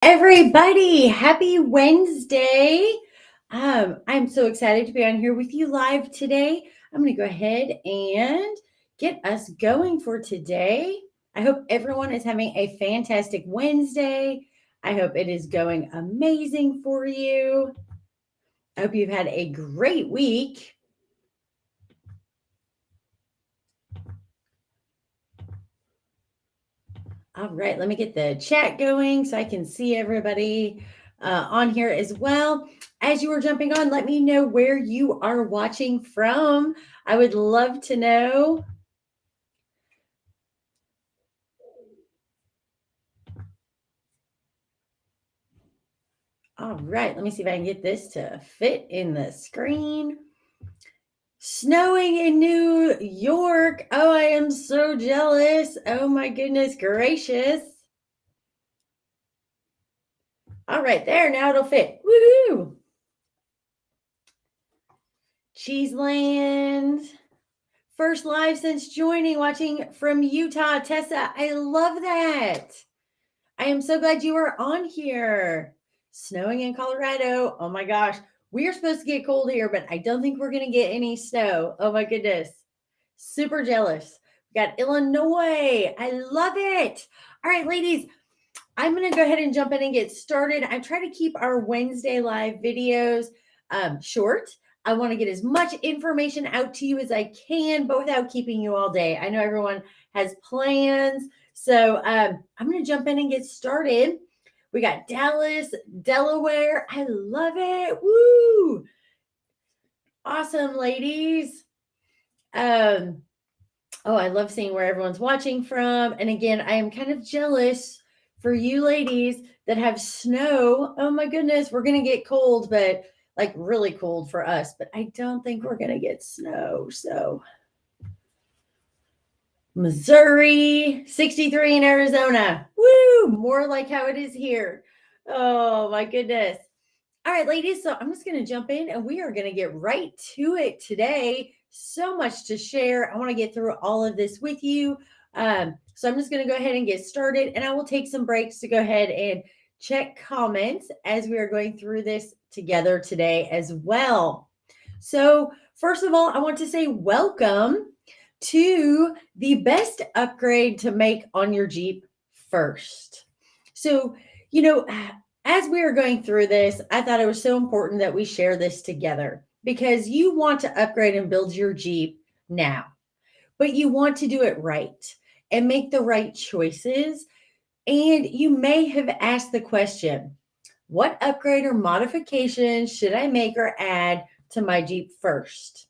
Everybody, happy Wednesday. I'm so excited to be on here with you live today. I'm going to go ahead and get us going for today. I hope everyone is having a fantastic Wednesday. I hope it is going amazing for you. I hope you've had a great week. All right, let me get the chat going so I can see everybody on here as well. As you are jumping on, let me know where you are watching from. I would love to know. All right, let me see if I can get this to fit in the screen. Snowing in New York. Oh, I am so jealous. Oh my goodness gracious. All right, there, now it'll fit. Woohoo! Cheeseland. First live since joining, watching from Utah. Tessa, I love that. I am so glad you are on here. Snowing in Colorado. Oh my gosh. We are supposed to get cold here, but I don't think we're going to get any snow. Oh my goodness. Super jealous. We got Illinois. I love it. All right, ladies, I'm going to go ahead and jump in and get started. I try to keep our Wednesday live videos short. I want to get as much information out to you as I can, but without keeping you all day. I know everyone has plans. So I'm going to jump in and get started. We got Dallas, Delaware. I love it. Woo! Awesome, ladies. Oh, I love seeing where everyone's watching from. And again, I am kind of jealous for you ladies that have snow. Oh my goodness, we're going to get cold, but like really cold for us. But I don't think we're going to get snow. So Missouri, 63 in Arizona. Woo! More like how it is here. Oh my goodness. All right, ladies. So I'm just going to jump in and we are going to get right to it today. So much to share. I want to get through all of this with you. So I'm just going to go ahead and get started, and I will take some breaks to go ahead and check comments as we are going through this together today as well. So first of all, I want to say welcome to the best upgrade to make on your Jeep first. So, as we are going through this, I thought it was so important that we share this together because you want to upgrade and build your Jeep now, but you want to do it right and make the right choices. And you may have asked the question, what upgrade or modification should I make or add to my Jeep first?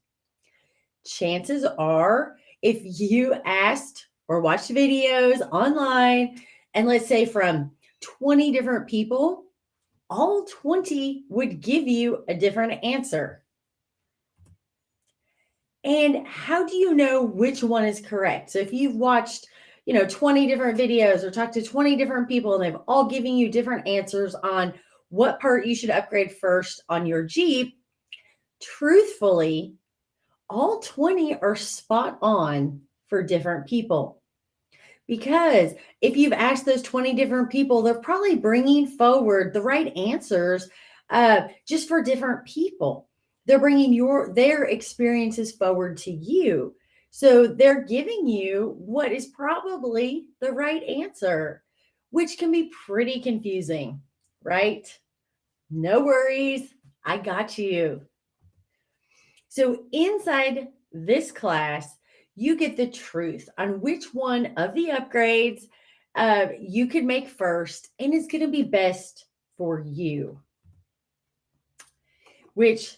Chances are, if you asked or watched videos online, and let's say from 20 different people, all 20 would give you a different answer. And how do you know which one is correct? So if you've watched, 20 different videos or talked to 20 different people and they've all given you different answers on what part you should upgrade first on your Jeep, truthfully, all 20 are spot on for different people. Because if you've asked those 20 different people, they're probably bringing forward the right answers just for different people. They're bringing their experiences forward to you. So they're giving you what is probably the right answer, which can be pretty confusing, right? No worries. I got you. So inside this class, you get the truth on which one of the upgrades you could make first and is going to be best for you. Which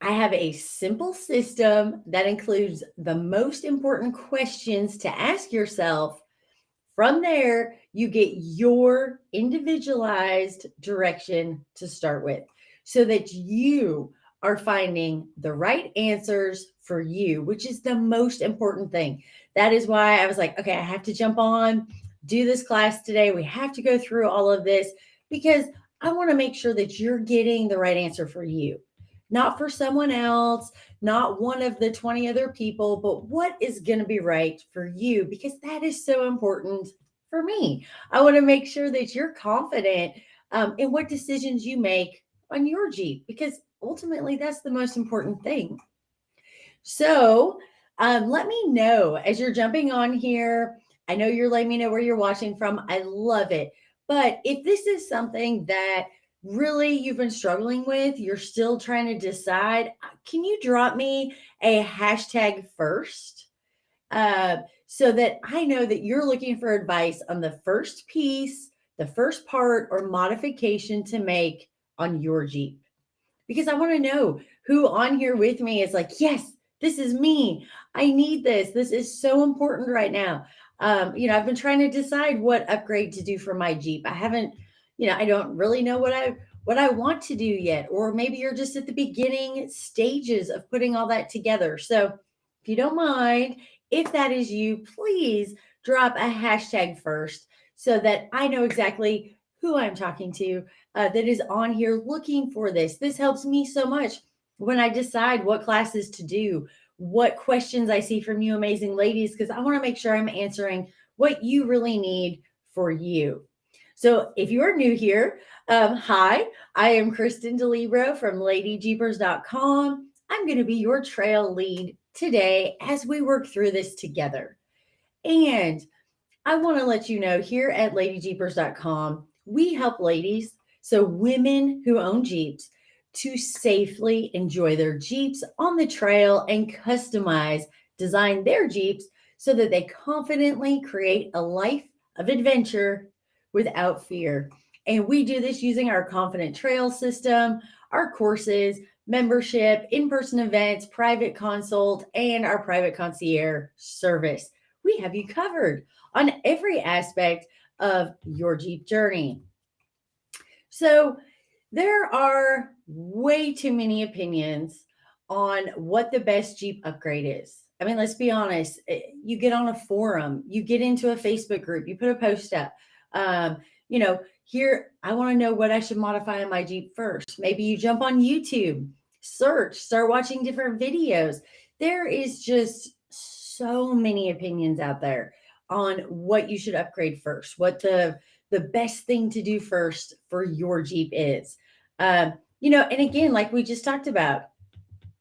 I have a simple system that includes the most important questions to ask yourself. From there, you get your individualized direction to start with so that you are finding the right answers for you, which is the most important thing. That is why I was like, okay, I have to jump on, do this class today. We have to go through all of this because I want to make sure that you're getting the right answer for you, not for someone else, not one of the 20 other people, but what is going to be right for you, because that is so important for me. I want to make sure that you're confident and what decisions you make on your Jeep, because ultimately that's the most important thing. So let me know as you're jumping on here. I know you're letting me know where you're watching from. I love it. But if this is something that really you've been struggling with, you're still trying to decide, can you drop me a hashtag first? So that I know that you're looking for advice on the first piece, the first part or modification to make on your Jeep. Because I want to know who on here with me is like, yes, this is me. I need this. This is so important right now. I've been trying to decide what upgrade to do for my Jeep. I haven't, I don't really know what I want to do yet. Or maybe you're just at the beginning stages of putting all that together. So if you don't mind, if that is you, please drop a hashtag first so that I know exactly who I'm talking to that is on here looking for this. This helps me so much when I decide what classes to do, what questions I see from you amazing ladies, because I want to make sure I'm answering what you really need for you. So if you're new here, hi, I am Kristen DeLibero from LadyJeepers.com. I'm going to be your trail lead today as we work through this together. And I want to let you know here at LadyJeepers.com, we help ladies, so women who own Jeeps, to safely enjoy their Jeeps on the trail and design their Jeeps so that they confidently create a life of adventure without fear. And we do this using our Confident Trail system, our courses, membership, in-person events, private consult, and our private concierge service. We have you covered on every aspect of your Jeep journey. So there are way too many opinions on what the best Jeep upgrade is. I mean, let's be honest. You get on a forum, you get into a Facebook group, you put a post up. Here, I want to know what I should modify on my Jeep first. Maybe you jump on YouTube, start watching different videos. There is just so many opinions out there on what you should upgrade first, what the best thing to do first for your Jeep is. And again, like we just talked about,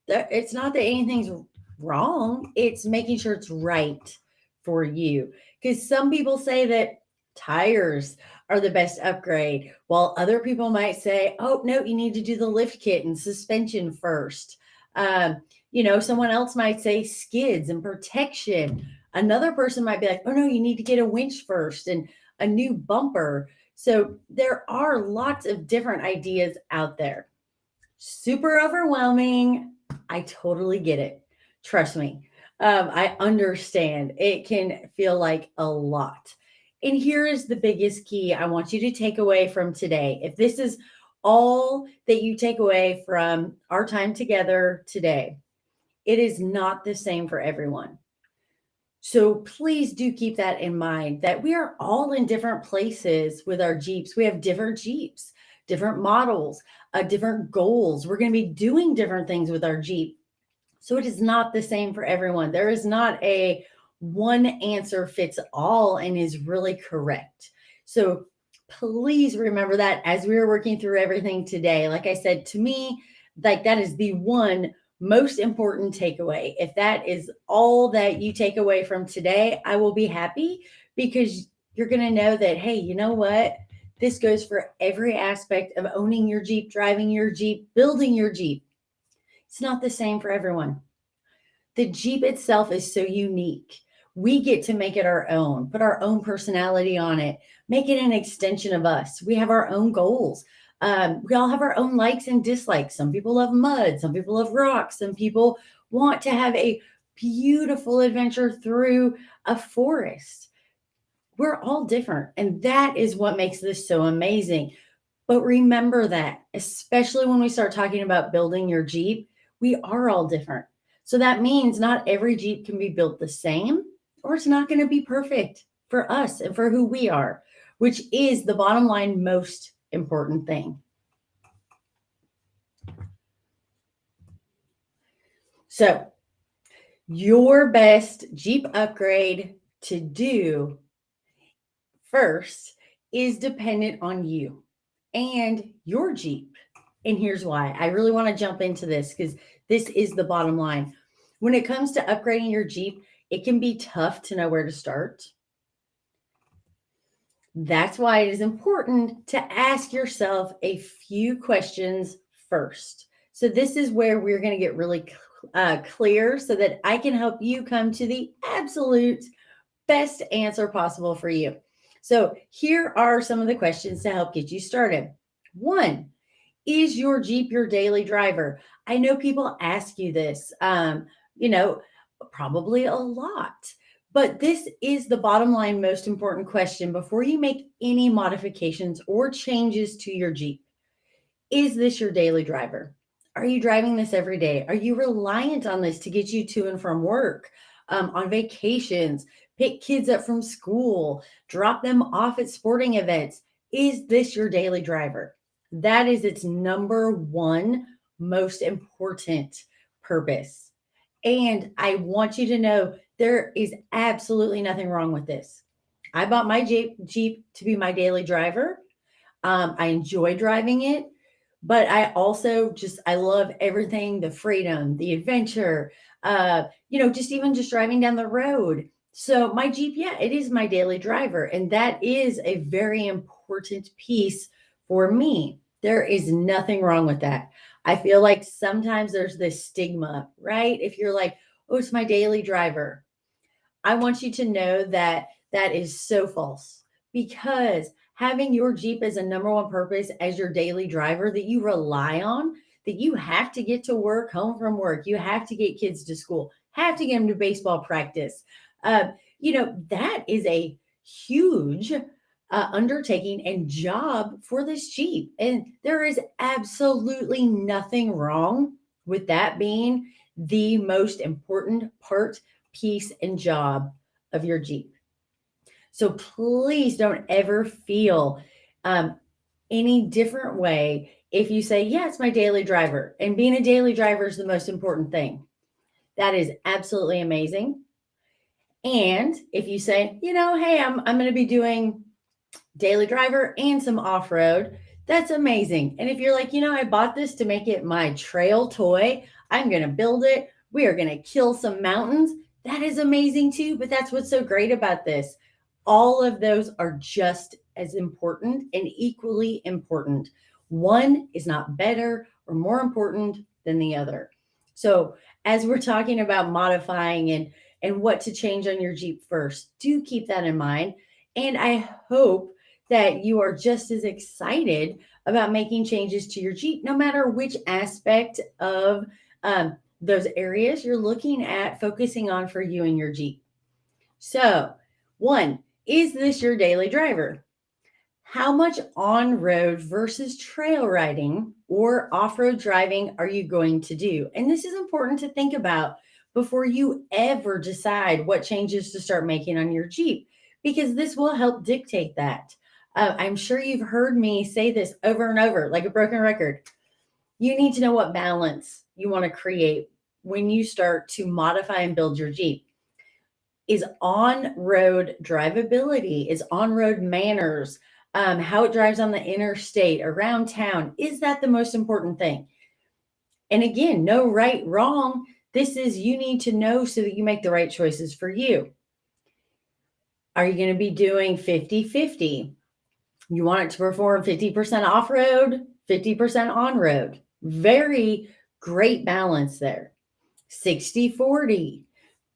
it's not that anything's wrong. It's making sure it's right for you. Because some people say that tires are the best upgrade, while other people might say, oh, no, you need to do the lift kit and suspension first. Someone else might say skids and protection. Another person might be like, oh, no, you need to get a winch first and a new bumper. So there are lots of different ideas out there. Super overwhelming. I totally get it. Trust me. I understand. It can feel like a lot. And here is the biggest key I want you to take away from today. If this is all that you take away from our time together today, it is not the same for everyone. So please do keep that in mind that we are all in different places with our Jeeps. We have different Jeeps, different models, different goals. We're going to be doing different things with our Jeep. So it is not the same for everyone. There is not a one answer fits all and is really correct. So please remember that as we are working through everything today. Like I said, to me, like that is the one most important takeaway. If that is all that you take away from today, I will be happy because you're going to know that, hey, you know what? This goes for every aspect of owning your Jeep, driving your Jeep, building your Jeep. It's not the same for everyone. The Jeep itself is so unique. We get to make it our own, put our own personality on it, make it an extension of us. We have our own goals. We all have our own likes and dislikes. Some people love mud. Some people love rocks. Some people want to have a beautiful adventure through a forest. We're all different. And that is what makes this so amazing. But remember that, especially when we start talking about building your Jeep, we are all different. So that means not every Jeep can be built the same, or it's not going to be perfect for us and for who we are, which is the bottom line most important thing. So your best Jeep upgrade to do first is dependent on you. and your Jeep. And here's why. I really want to jump into this because this is the bottom line. When it comes to upgrading your Jeep, it can be tough to know where to start. That's why it is important to ask yourself a few questions first. So, this is where we're going to get really clear so that I can help you come to the absolute best answer possible for you. So, here are some of the questions to help get you started. One, is your Jeep your daily driver? I know people ask you this, probably a lot. But this is the bottom line, most important question before you make any modifications or changes to your Jeep. Is this your daily driver? Are you driving this every day? Are you reliant on this to get you to and from work, on vacations, pick kids up from school, drop them off at sporting events? Is this your daily driver? That is its number one most important purpose. And I want you to know there is absolutely nothing wrong with this. I bought my Jeep to be my daily driver. I enjoy driving it, but I also I love everything, the freedom, the adventure, just driving down the road. So my Jeep, yeah, it is my daily driver. And that is a very important piece for me. There is nothing wrong with that. I feel like sometimes there's this stigma, right? If you're like, oh, it's my daily driver. I want you to know that that is so false because having your Jeep as a number one purpose as your daily driver that you rely on, that you have to get to work, home from work, you have to get kids to school, have to get them to baseball practice. That is a huge undertaking and job for this Jeep. And there is absolutely nothing wrong with that being the most important part, piece, and job of your Jeep. So please don't ever feel any different way if you say, yeah, it's my daily driver. And being a daily driver is the most important thing. That is absolutely amazing. And if you say, hey, I'm going to be doing daily driver and some off-road, that's amazing. And if you're like, I bought this to make it my trail toy, I'm going to build it, we are going to kill some mountains, that is amazing too. But that's what's so great about this. All of those are just as important and equally important. One is not better or more important than the other. So as we're talking about modifying and what to change on your Jeep first, do keep that in mind. And I hope that you are just as excited about making changes to your Jeep, no matter which aspect of those areas you're looking at focusing on for you and your Jeep. So, one, is this your daily driver? How much on-road versus trail riding or off-road driving are you going to do? And this is important to think about before you ever decide what changes to start making on your Jeep, because this will help dictate that. I'm sure you've heard me say this over and over, like a broken record. You need to know what balance you want to create when you start to modify and build your Jeep. Is on-road drivability, is on-road manners, how it drives on the interstate, around town, is that the most important thing? And again, no right, wrong. This is you need to know so that you make the right choices for you. Are you going to be doing 50-50? You want it to perform 50% off-road, 50% on-road. Very great balance there. 60-40,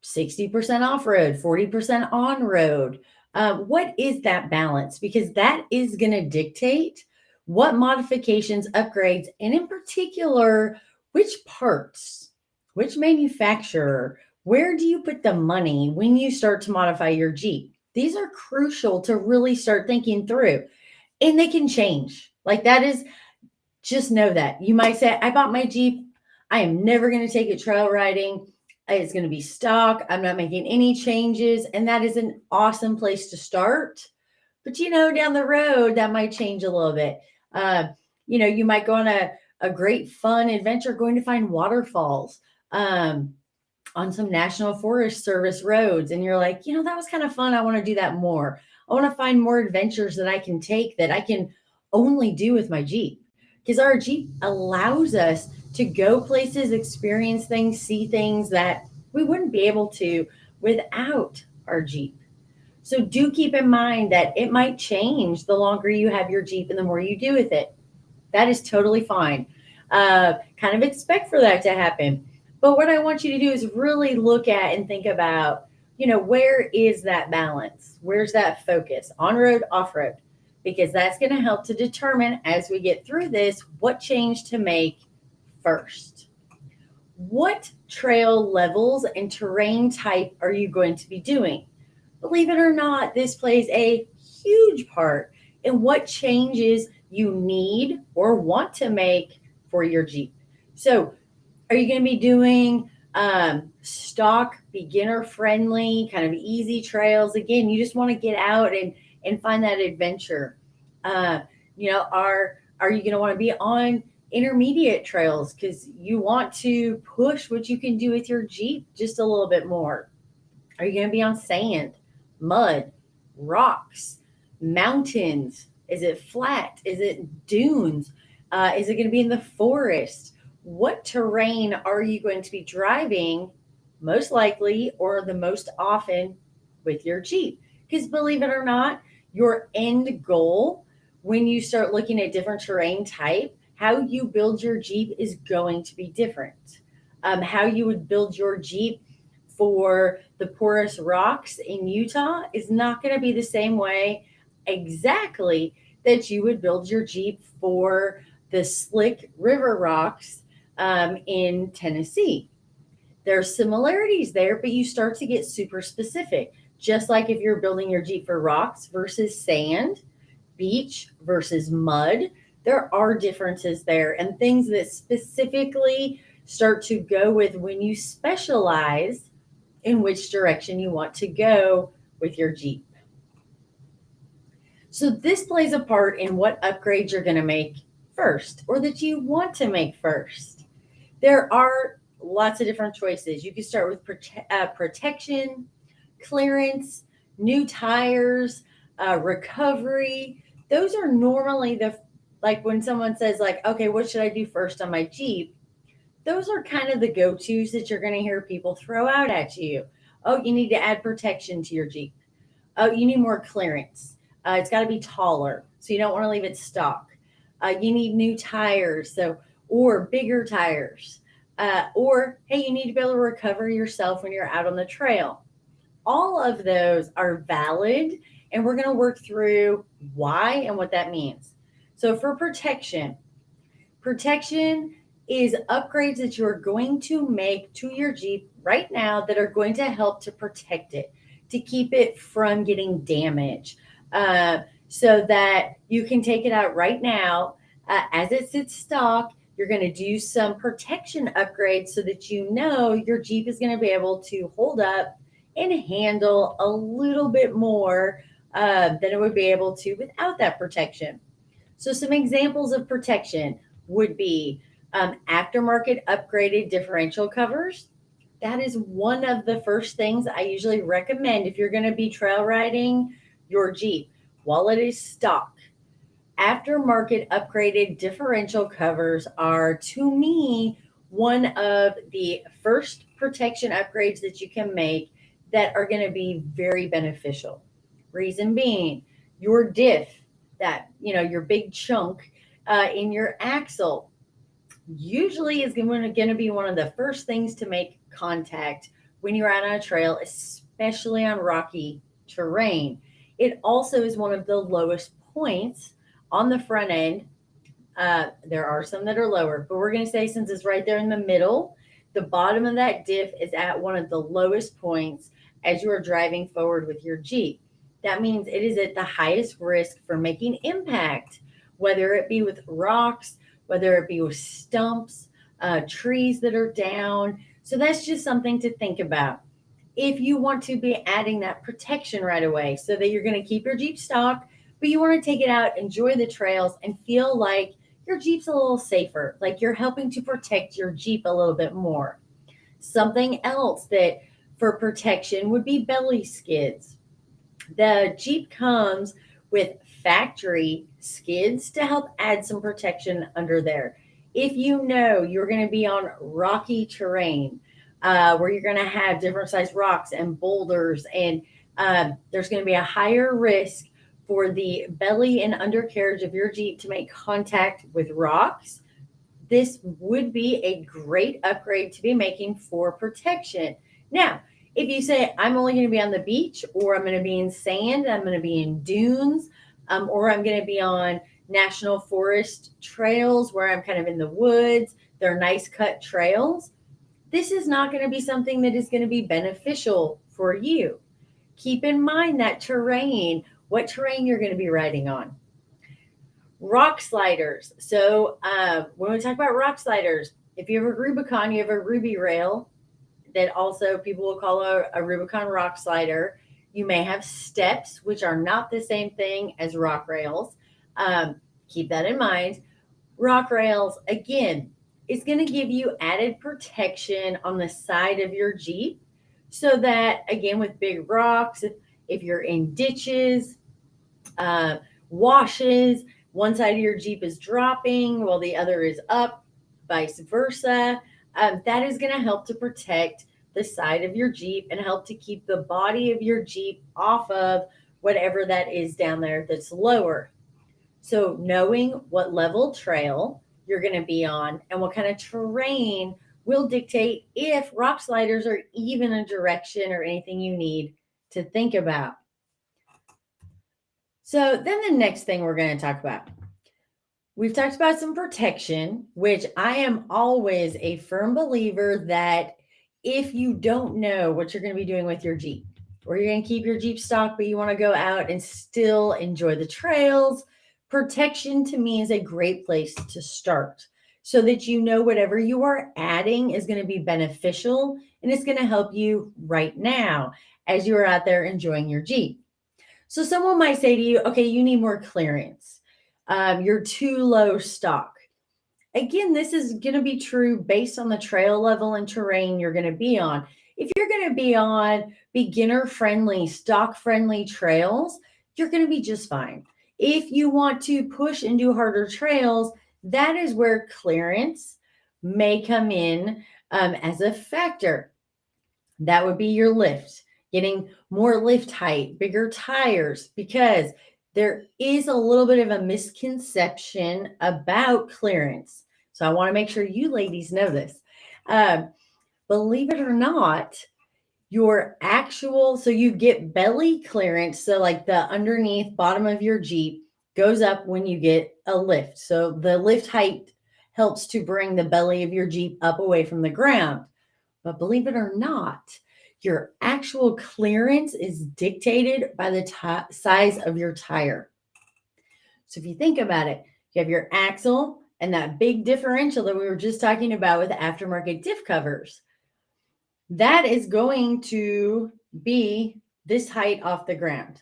60% off-road, 40% on-road. What is that balance? Because that is going to dictate what modifications, upgrades, and in particular, which parts, which manufacturer, where do you put the money when you start to modify your Jeep? These are crucial to really start thinking through. And they can change. Like that is, just know that. You might say, I bought my Jeep. I am never going to take it trail riding. It's going to be stock. I'm not making any changes. And that is an awesome place to start. But, down the road, that might change a little bit. You might go on a great fun adventure going to find waterfalls on some National Forest Service roads. And you're like, that was kind of fun. I want to do that more. I want to find more adventures that I can take that I can only do with my Jeep, because our Jeep allows us to go places, experience things, see things that we wouldn't be able to without our Jeep. So do keep in mind that it might change the longer you have your Jeep and the more you do with it. That is totally fine. Kind of expect for that to happen. But what I want you to do is really look at and think about, where is that balance? Where's that focus? On road, off road? Because that's going to help to determine as we get through this what change to make first. What trail levels and terrain type are you going to be doing? Believe it or not, this plays a huge part in what changes you need or want to make for your Jeep. So, are you going to be doing stock, beginner friendly, kind of easy trails? Again, you just want to get out and find that adventure. Are you going to want to be on intermediate trails because you want to push what you can do with your Jeep just a little bit more? Are you going to be on sand, mud, rocks, mountains? Is it flat? Is it dunes? Is it going to be in the forest? What terrain are you going to be driving most likely or the most often with your Jeep? Because believe it or not, your end goal when you start looking at different terrain type, how you build your Jeep is going to be different. How you would build your Jeep for the porous rocks in Utah is not going to be the same way exactly that you would build your Jeep for the slick river rocks in Tennessee. There are similarities there, but you start to get super specific. Just like if you're building your Jeep for rocks versus sand, beach versus mud, there are differences there and things that specifically start to go with when you specialize in which direction you want to go with your Jeep. So this plays a part in what upgrades you're going to make first or that you want to make first. There are lots of different choices. You can start with protection, clearance, new tires, recovery. Those are normally like when someone says like, okay, what should I do first on my Jeep? Those are kind of the go-tos that you're going to hear people throw out at you. Oh, you need to add protection to your Jeep. Oh, you need more clearance. It's got to be taller, so you don't want to leave it stock. You need new tires, or bigger tires. Or, hey, you need to be able to recover yourself when you're out on the trail. All of those are valid, and we're going to work through why and what that means. So for protection is upgrades that you're going to make to your Jeep right now that are going to help to protect it, to keep it from getting damaged, so that you can take it out right now as it sits stock. You're going to do some protection upgrades so that your Jeep is going to be able to hold up and handle a little bit more than it would be able to without that protection. So some examples of protection would be aftermarket upgraded differential covers. That is one of the first things I usually recommend if you're going to be trail riding your Jeep while it is stock. Aftermarket upgraded differential covers are, to me, one of the first protection upgrades that you can make that are going to be very beneficial. Reason being, your diff, your big chunk in your axle, usually is going to be one of the first things to make contact when you're out on a trail, especially on rocky terrain. It also is one of the lowest points on the front end. There are some that are lower, but we're going to say since it's right there in the middle, the bottom of that diff is at one of the lowest points as you are driving forward with your Jeep. That means it is at the highest risk for making impact, whether it be with rocks, whether it be with stumps, trees that are down. So that's just something to think about. If you want to be adding that protection right away so that you're going to keep your Jeep stock, but you want to take it out, enjoy the trails, and feel like your Jeep's a little safer, like you're helping to protect your Jeep a little bit more. Something else that for protection would be belly skids. The Jeep comes with factory skids to help add some protection under there. If you know you're going to be on rocky terrain, where you're going to have different sized rocks and boulders, and there's going to be a higher risk for the belly and undercarriage of your Jeep to make contact with rocks, this would be a great upgrade to be making for protection. Now, if you say, I'm only going to be on the beach, or I'm going to be in sand, I'm going to be in dunes, or I'm going to be on national forest trails where I'm kind of in the woods, they're nice cut trails, this is not going to be something that is going to be beneficial for you. Keep in mind that terrain, what terrain you're going to be riding on. Rock sliders. So when we talk about rock sliders, if you have a Rubicon, you have a Ruby rail that also people will call a Rubicon rock slider. You may have steps, which are not the same thing as rock rails. Keep that in mind. Rock rails, again, is going to give you added protection on the side of your Jeep so that, again, with big rocks, if you're in ditches, washes, one side of your Jeep is dropping while the other is up, vice versa. That is going to help to protect the side of your Jeep and help to keep the body of your Jeep off of whatever that is down there that's lower. So knowing what level trail you're going to be on and what kind of terrain will dictate if rock sliders are even a direction or anything you need to think about. So then the next thing we're going to talk about. We've talked about some protection, which I am always a firm believer that if you don't know what you're going to be doing with your Jeep, or you're going to keep your Jeep stock, but you want to go out and still enjoy the trails, protection to me is a great place to start so that you know whatever you are adding is going to be beneficial and it's going to help you right now as you're out there enjoying your Jeep. So someone might say to you, okay, you need more clearance. You're too low stock. Again, this is going to be true based on the trail level and terrain you're going to be on. If you're going to be on beginner-friendly, stock-friendly trails, you're going to be just fine. If you want to push and do harder trails, that is where clearance may come in as a factor. That would be your lift, getting more lift height, bigger tires, because there is a little bit of a misconception about clearance. So I want to make sure you ladies know this. Believe it or not, your actual, so you get belly clearance. So like the underneath bottom of your Jeep goes up when you get a lift. So the lift height helps to bring the belly of your Jeep up away from the ground. But believe it or not, your actual clearance is dictated by the size of your tire. So if you think about it, you have your axle and that big differential that we were just talking about with aftermarket diff covers. That is going to be this height off the ground.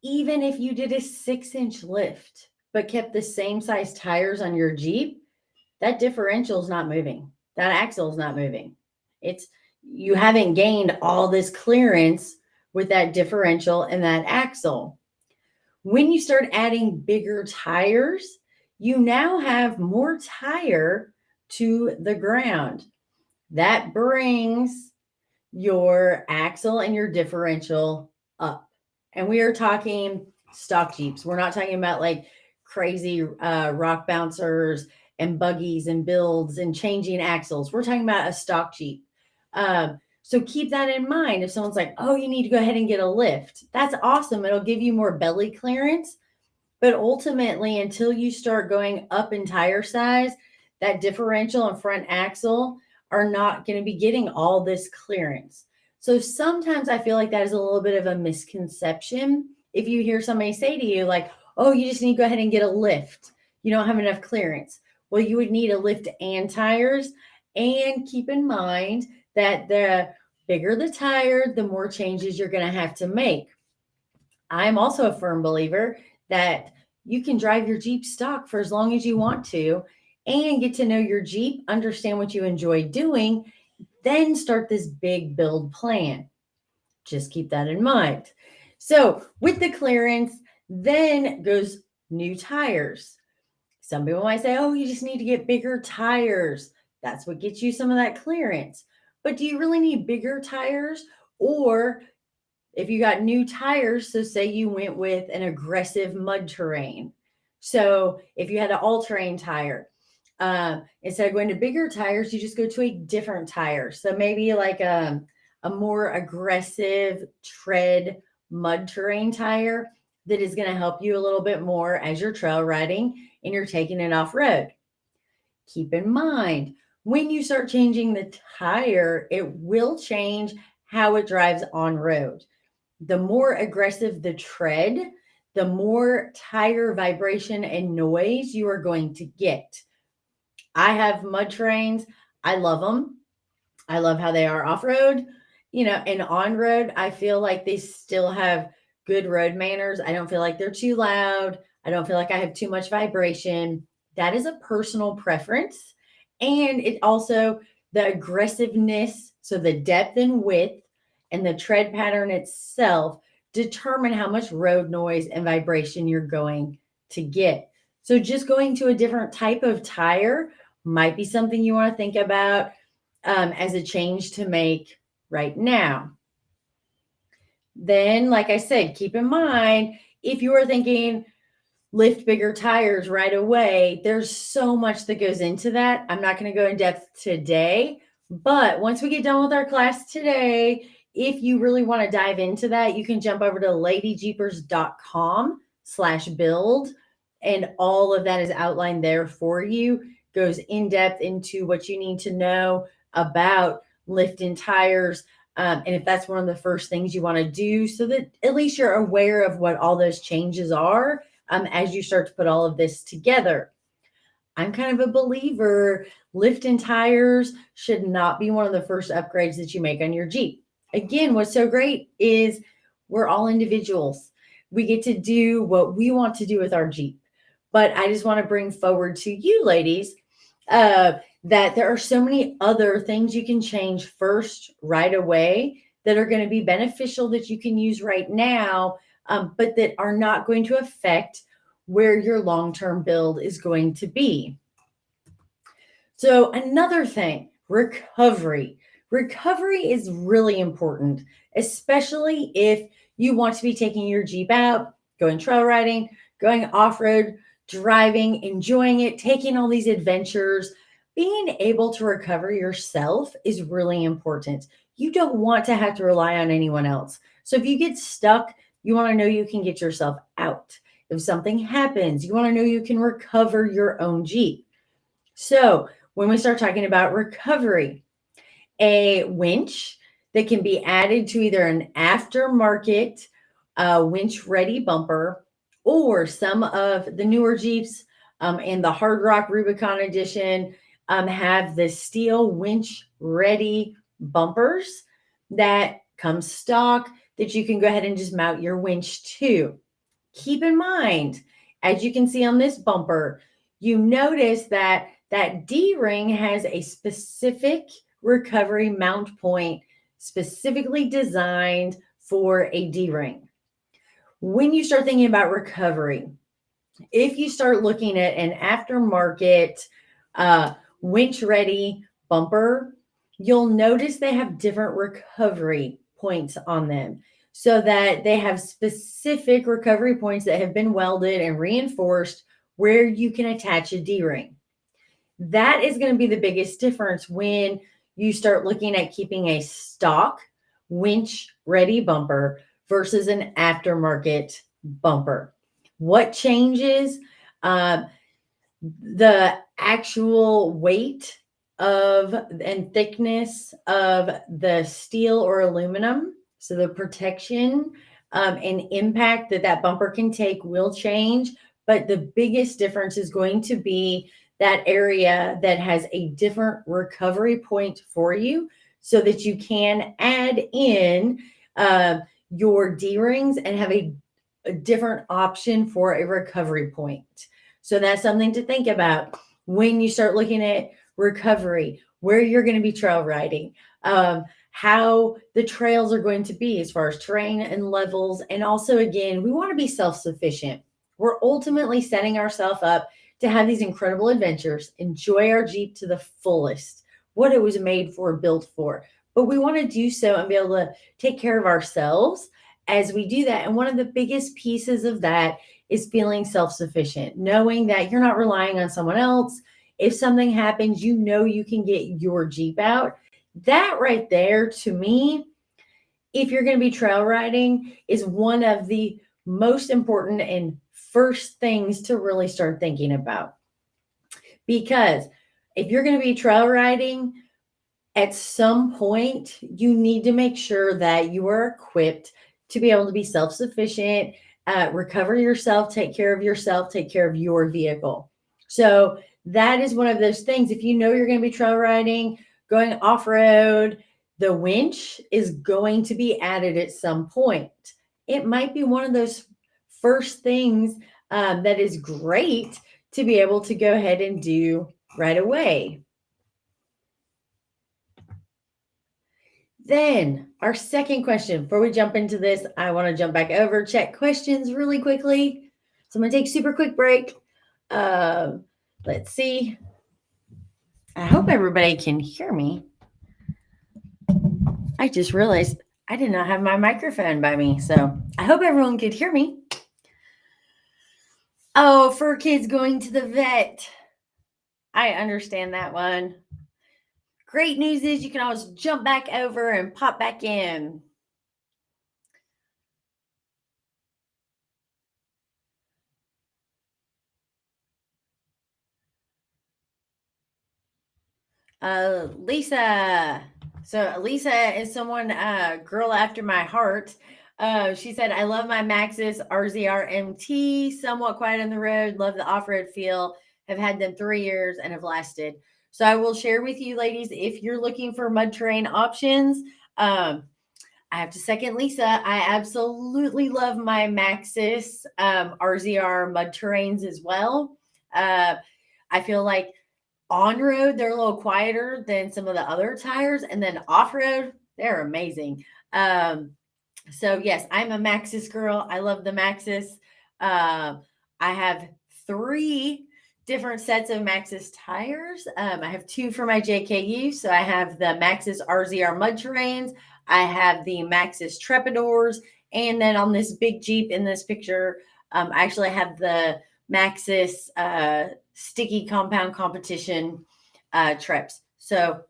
Even if you did a 6-inch lift, but kept the same size tires on your Jeep, that differential is not moving. That axle is not moving. You haven't gained all this clearance with that differential and that axle. When you start adding bigger tires, you now have more tire to the ground. That brings your axle and your differential up. And we are talking stock Jeeps. We're not talking about like crazy rock bouncers and buggies and builds and changing axles. We're talking about a stock Jeep. So keep that in mind. If someone's like, oh, you need to go ahead and get a lift, that's awesome. It'll give you more belly clearance. But ultimately, until you start going up in tire size, that differential and front axle are not going to be getting all this clearance. So sometimes I feel like that is a little bit of a misconception. If you hear somebody say to you like, oh, you just need to go ahead and get a lift, you don't have enough clearance. Well, you would need a lift and tires. And keep in mind that the bigger the tire, the more changes you're going to have to make. I'm also a firm believer that you can drive your Jeep stock for as long as you want to and get to know your Jeep, understand what you enjoy doing, then start this big build plan. Just keep that in mind. So with the clearance, Then goes new tires. Some people might say, oh, you just need to get bigger tires. That's what gets you some of that clearance. But do you really need bigger tires? Or if you got new tires, so say you went with an aggressive mud terrain. So if you had an all-terrain tire, instead of going to bigger tires, you just go to a different tire. So maybe like a more aggressive tread mud terrain tire that is going to help you a little bit more as you're trail riding and you're taking it off road. Keep in mind, when you start changing the tire, it will change how it drives on road. The more aggressive the tread, the more tire vibration and noise you are going to get. I have mud terrains. I love them. I love how they are off road, and on road, I feel like they still have good road manners. I don't feel like they're too loud. I don't feel like I have too much vibration. That is a personal preference. And it also, the aggressiveness, so the depth and width and the tread pattern itself determine how much road noise and vibration you're going to get. So just going to a different type of tire might be something you want to think about as a change to make right now. Then, like I said, keep in mind, if you are thinking lift bigger tires right away, there's so much that goes into that. I'm not going to go in depth today, but once we get done with our class today, if you really want to dive into that, you can jump over to ladyjeepers.com/build, and all of that is outlined there for you. Goes in depth into what you need to know about lifting tires. And if that's one of the first things you want to do, so that at least you're aware of what all those changes are as you start to put all of this together. I'm kind of a believer, lifting tires should not be one of the first upgrades that you make on your Jeep. Again, what's so great is we're all individuals. We get to do what we want to do with our Jeep. But I just want to bring forward to you ladies that there are so many other things you can change first right away that are going to be beneficial that you can use right now, but that are not going to affect where your long-term build is going to be. So another thing, recovery. Recovery is really important, especially if you want to be taking your Jeep out, going trail riding, going off-road, driving, enjoying it, taking all these adventures. Being able to recover yourself is really important. You don't want to have to rely on anyone else. So if you get stuck, you want to know you can get yourself out. If something happens, you want to know you can recover your own Jeep. So when we start talking about recovery, a winch that can be added to either an aftermarket winch ready bumper, or some of the newer Jeeps and the Hard Rock Rubicon Edition have the steel winch ready bumpers that come stock that you can go ahead and just mount your winch to. Keep in mind, as you can see on this bumper, you notice that that D-ring has a specific recovery mount point specifically designed for a D-ring. When you start thinking about recovery, if you start looking at an aftermarket winch ready bumper, you'll notice they have different recovery points on them, so that they have specific recovery points that have been welded and reinforced where you can attach a D-ring. That is going to be the biggest difference when you start looking at keeping a stock winch ready bumper versus an aftermarket bumper. What changes? The actual weight of and thickness of the steel or aluminum. So the protection and impact that bumper can take will change. But the biggest difference is going to be that area that has a different recovery point for you, so that you can add in your D-rings and have a different option for a recovery point. So that's something to think about when you start looking at recovery, where you're going to be trail riding, how the trails are going to be as far as terrain and levels. And also, again, we want to be self sufficient. We're ultimately setting ourselves up to have these incredible adventures, enjoy our Jeep to the fullest, what it was made for, built for. But we want to do so and be able to take care of ourselves as we do that. And one of the biggest pieces of that is feeling self sufficient, knowing that you're not relying on someone else. If something happens, you know you can get your Jeep out. That right there, to me, if you're going to be trail riding, is one of the most important and first things to really start thinking about. Because if you're going to be trail riding, at some point, you need to make sure that you are equipped to be able to be self sufficient, recover yourself, take care of your vehicle. So, that is one of those things. If you know you're going to be trail riding, going off road, the winch is going to be added at some point. It might be one of those first things that is great to be able to go ahead and do right away. Then, our second question, before we jump into this, I want to jump back over, check questions really quickly. So I'm going to take a super quick break. Let's see. I hope everybody can hear me. I just realized I did not have my microphone by me. So I hope everyone could hear me. Oh, for kids going to the vet. I understand that one. Great news is you can always jump back over and pop back in. Lisa. So Lisa is someone, girl after my heart. She said, I love my Maxxis RZR MT, somewhat quiet on the road, love the off-road feel, have had them 3 years and have lasted. So I will share with you, ladies, if you're looking for mud terrain options, I have to second Lisa. I absolutely love my Maxxis RZR mud terrains as well. I feel like on road, they're a little quieter than some of the other tires. And then off road, they're amazing. So, yes, I'm a Maxxis girl. I love the Maxxis. I have 3 different sets of Maxxis tires. I have 2 for my JKU. So, I have the Maxxis RZR mud terrains. I have the Maxxis Trepadors. And then on this big Jeep in this picture, I actually have the Maxxis sticky compound competition trips. So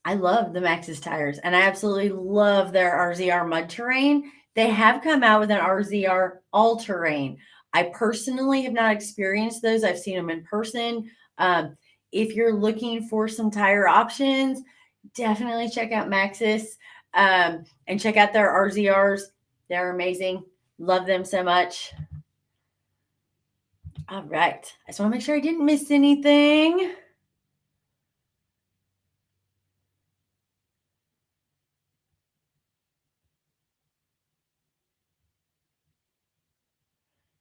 I love the Maxxis tires and I absolutely love their RZR mud terrain. They have come out with an RZR all terrain. I personally have not experienced those. I've seen them in person. If you're looking for some tire options, definitely check out Maxxis and check out their RZRs. They're amazing. Love them so much. All right. I just want to make sure I didn't miss anything.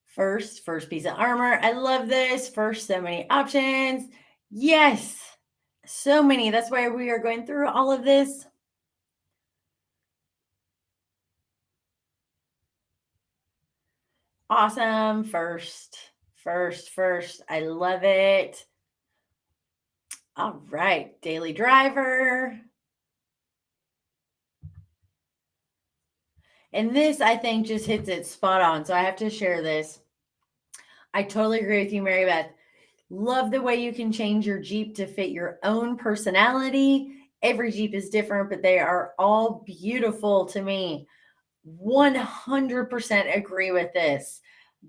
First piece of armor. I love this. First, so many options. Yes, so many. That's why we are going through all of this. Awesome. First. I love it. All right. Daily driver. And this, I think, just hits it spot on. So I have to share this. I totally agree with you, Mary Beth. Love the way you can change your Jeep to fit your own personality. Every Jeep is different, but they are all beautiful to me. 100% agree with this.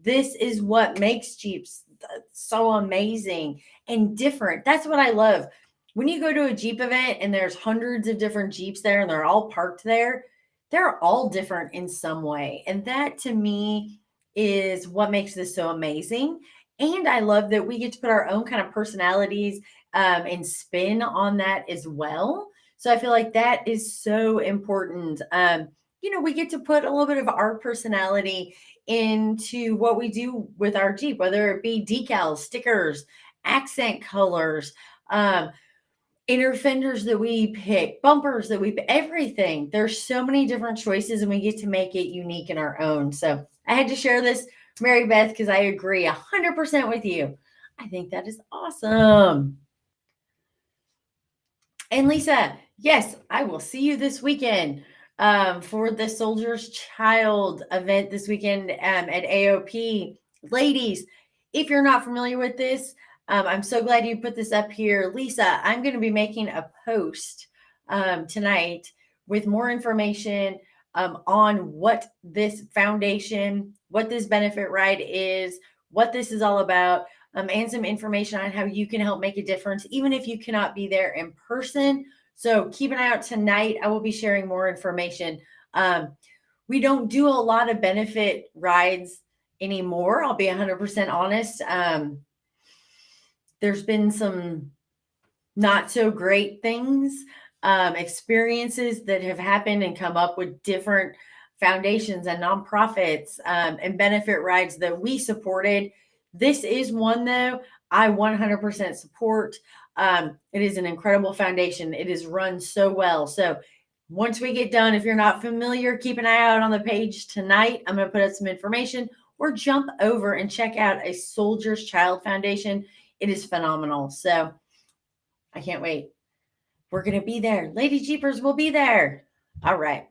This is what makes Jeeps so amazing and different. That's what I love. When you go to a Jeep event and there's hundreds of different Jeeps there and they're all parked there, they're all different in some way. And that to me is what makes this so amazing. And I love that we get to put our own kind of personalities and spin on that as well. So I feel like that is so important. We get to put a little bit of our personality into what we do with our Jeep, whether it be decals, stickers, accent colors. inner fenders that we pick, bumpers that we pick, everything. There's so many different choices and we get to make it unique in our own. So I had to share this, Mary Beth, because I agree 100% with you. I think that is awesome. And Lisa, yes, I will see you this weekend for the Soldier's Child event this weekend at AOP. Ladies, if you're not familiar with this, I'm so glad you put this up here. Lisa, I'm going to be making a post tonight with more information on what this foundation, what this benefit ride is, what this is all about, and some information on how you can help make a difference, even if you cannot be there in person. So keep an eye out tonight. I will be sharing more information. We don't do a lot of benefit rides anymore. I'll be 100% honest. There's been some not so great things, experiences that have happened and come up with different foundations and nonprofits and benefit rides that we supported. This is one, though, I 100% support. It is an incredible foundation. It is run so well. So once we get done, if you're not familiar, keep an eye out on the page tonight. I'm going to put up some information, or jump over and check out a Soldier's Child Foundation. It is phenomenal. So I can't wait. We're going to be there. LadyJeepers will be there. All right.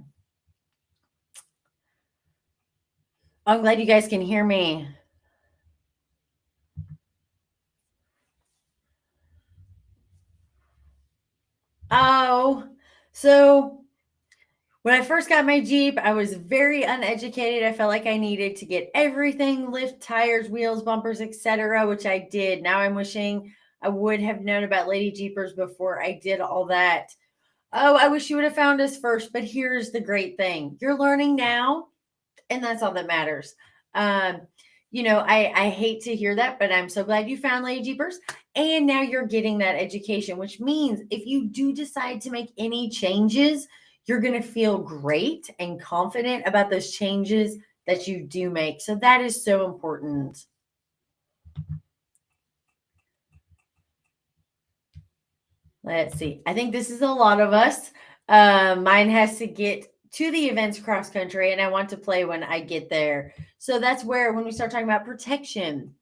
I'm glad you guys can hear me. Oh, so when I first got my Jeep, I was very uneducated. I felt like I needed to get everything, lift, tires, wheels, bumpers, etc., which I did. Now I'm wishing I would have known about LadyJeepers before I did all that. Oh, I wish you would have found us first, but here's the great thing. You're learning now, and that's all that matters. I hate to hear that, but I'm so glad you found LadyJeepers. And now you're getting that education, which means if you do decide to make any changes, you're going to feel great and confident about those changes that you do make. So that is so important. Let's see. I think this is a lot of us. Mine has to get to the events cross country, and I want to play when I get there. So that's where, when we start talking about protection,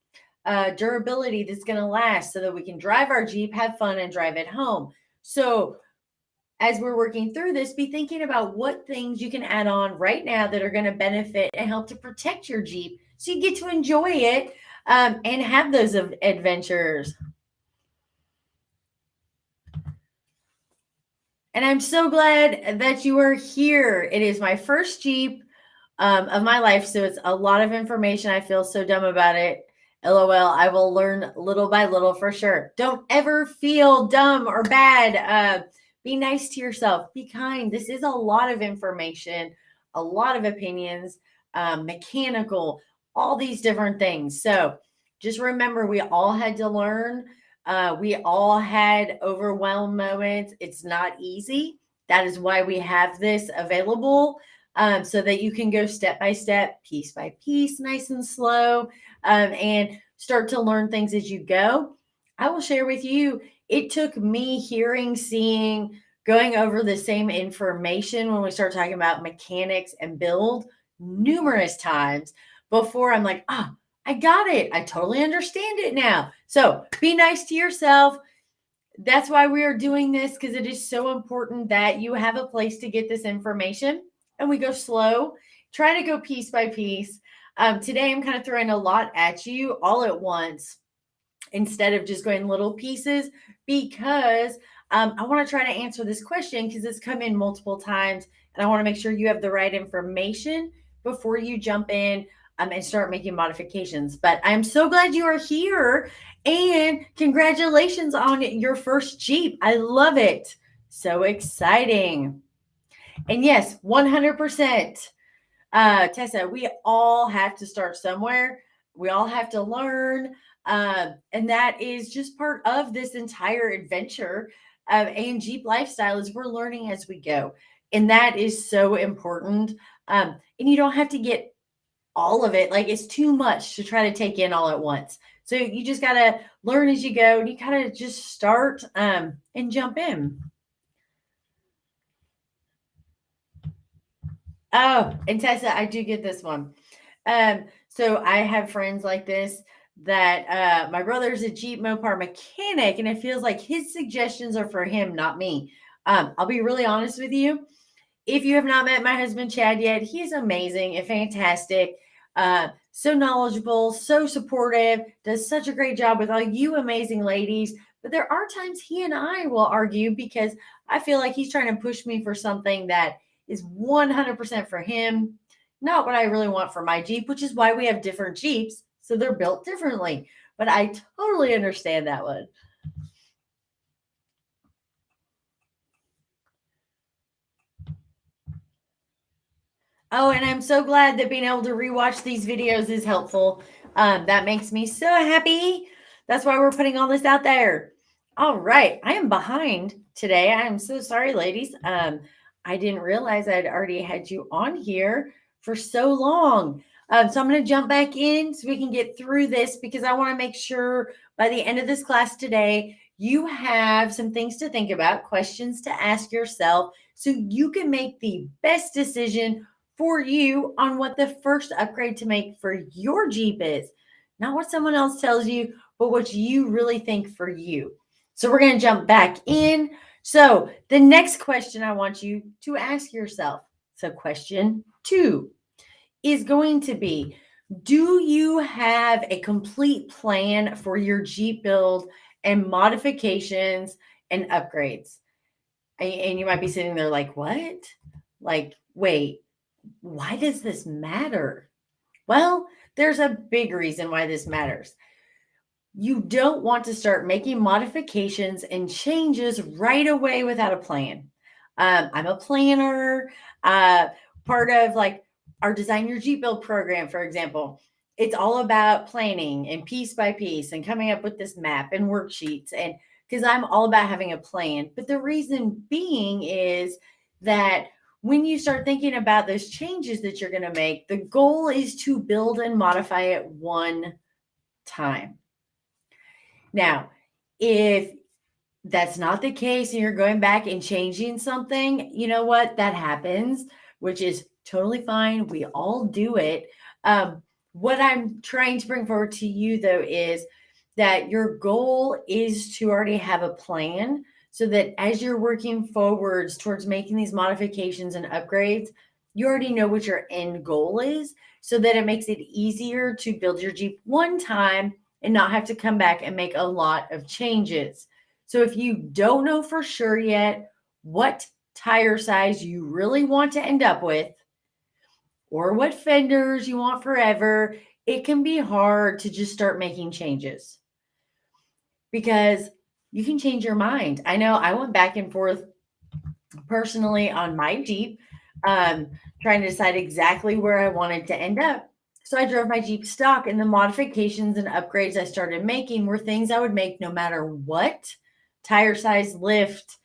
durability that's going to last so that we can drive our Jeep, have fun, and drive it home. So as we're working through this, be thinking about what things you can add on right now that are going to benefit and help to protect your Jeep so you get to enjoy it and have those adventures. And I'm so glad that you are here. It is my first Jeep of my life, so it's a lot of information. I feel so dumb about it. LOL, I will learn little by little for sure. Don't ever feel dumb or bad. Be nice to yourself. Be kind. This is a lot of information, a lot of opinions, mechanical, all these different things. So just remember, we all had to learn. We all had overwhelm moments. It's not easy. That is why we have this available, so that you can go step by step, piece by piece, nice and slow, and start to learn things as you go. I will share with you, it took me hearing, seeing, going over the same information when we start talking about mechanics and build numerous times before I'm like, I got it. I totally understand it now. So be nice to yourself. That's why we are doing this, because it is so important that you have a place to get this information, and we go slow. Try to go piece by piece. Today, I'm kind of throwing a lot at you all at once instead of just going little pieces, because I want to try to answer this question because it's come in multiple times, and I want to make sure you have the right information before you jump in and start making modifications. But I'm so glad you are here, and congratulations on your first Jeep. I love it. So exciting. And yes, 100%. Tessa, we all have to start somewhere. We all have to learn. And that is just part of this entire adventure and Jeep lifestyle, is we're learning as we go. And that is so important. And you don't have to get all of it. Like, it's too much to try to take in all at once. So you just got to learn as you go, and you got to just start and jump in. Oh, and Tessa, I do get this one. So I have friends like this that my brother's a Jeep Mopar mechanic, and it feels like his suggestions are for him, not me. I'll be really honest with you. If you have not met my husband Chad yet, he's amazing and fantastic. So knowledgeable, so supportive, does such a great job with all you amazing ladies. But there are times he and I will argue because I feel like he's trying to push me for something that is 100% for him, not what I really want for my Jeep, which is why we have different Jeeps. So they're built differently. But I totally understand that one. Oh, and I'm so glad that being able to rewatch these videos is helpful. That makes me so happy. That's why we're putting all this out there. All right. I am behind today. I am so sorry, ladies. I didn't realize I'd already had you on here for so long. So I'm going to jump back in so we can get through this because I want to make sure by the end of this class today, you have some things to think about, questions to ask yourself, so you can make the best decision for you on what the first upgrade to make for your Jeep is. Not what someone else tells you, but what you really think for you. So we're going to jump back in. So the next question I want you to ask yourself. So question 2 is going to be, do you have a complete plan for your Jeep build and modifications and upgrades? And you might be sitting there like, what? Like, wait, why does this matter? Well, there's a big reason why this matters. You don't want to start making modifications and changes right away without a plan. I'm a planner, part of like our Design Your Jeep Build program, for example. It's all about planning and piece by piece and coming up with this map and worksheets. And because I'm all about having a plan. But the reason being is that when you start thinking about those changes that you're going to make, the goal is to build and modify it one time. Now, if that's not the case and you're going back and changing something, you know what? That happens, which is totally fine. We all do it. What I'm trying to bring forward to you, though, is that your goal is to already have a plan so that as you're working forwards towards making these modifications and upgrades, you already know what your end goal is so that it makes it easier to build your Jeep one time and not have to come back and make a lot of changes. So if you don't know for sure yet what tire size you really want to end up with or what fenders you want forever, it can be hard to just start making changes because you can change your mind. I know I went back and forth personally on my Jeep, trying to decide exactly where I wanted to end up. So I drove my Jeep stock, and the modifications and upgrades I started making were things I would make no matter what tire size, lift,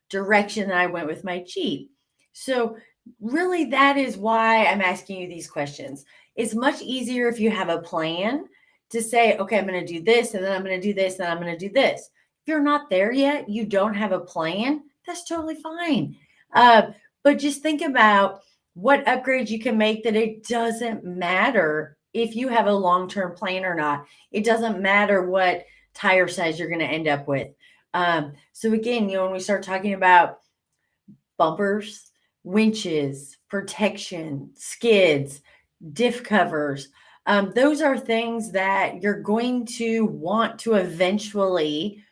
direction that I went with my Jeep. So really that is why I'm asking you these questions. It's much easier if you have a plan to say, okay, I'm going to do this, and then I'm going to do this, and then I'm going to do this. If you're not there yet, you don't have a plan, that's totally fine. But just think about what upgrades you can make that it doesn't matter if you have a long-term plan or not. It doesn't matter what tire size you're going to end up with. So again, when we start talking about bumpers, winches, protection, skids, diff covers, those are things that you're going to want to eventually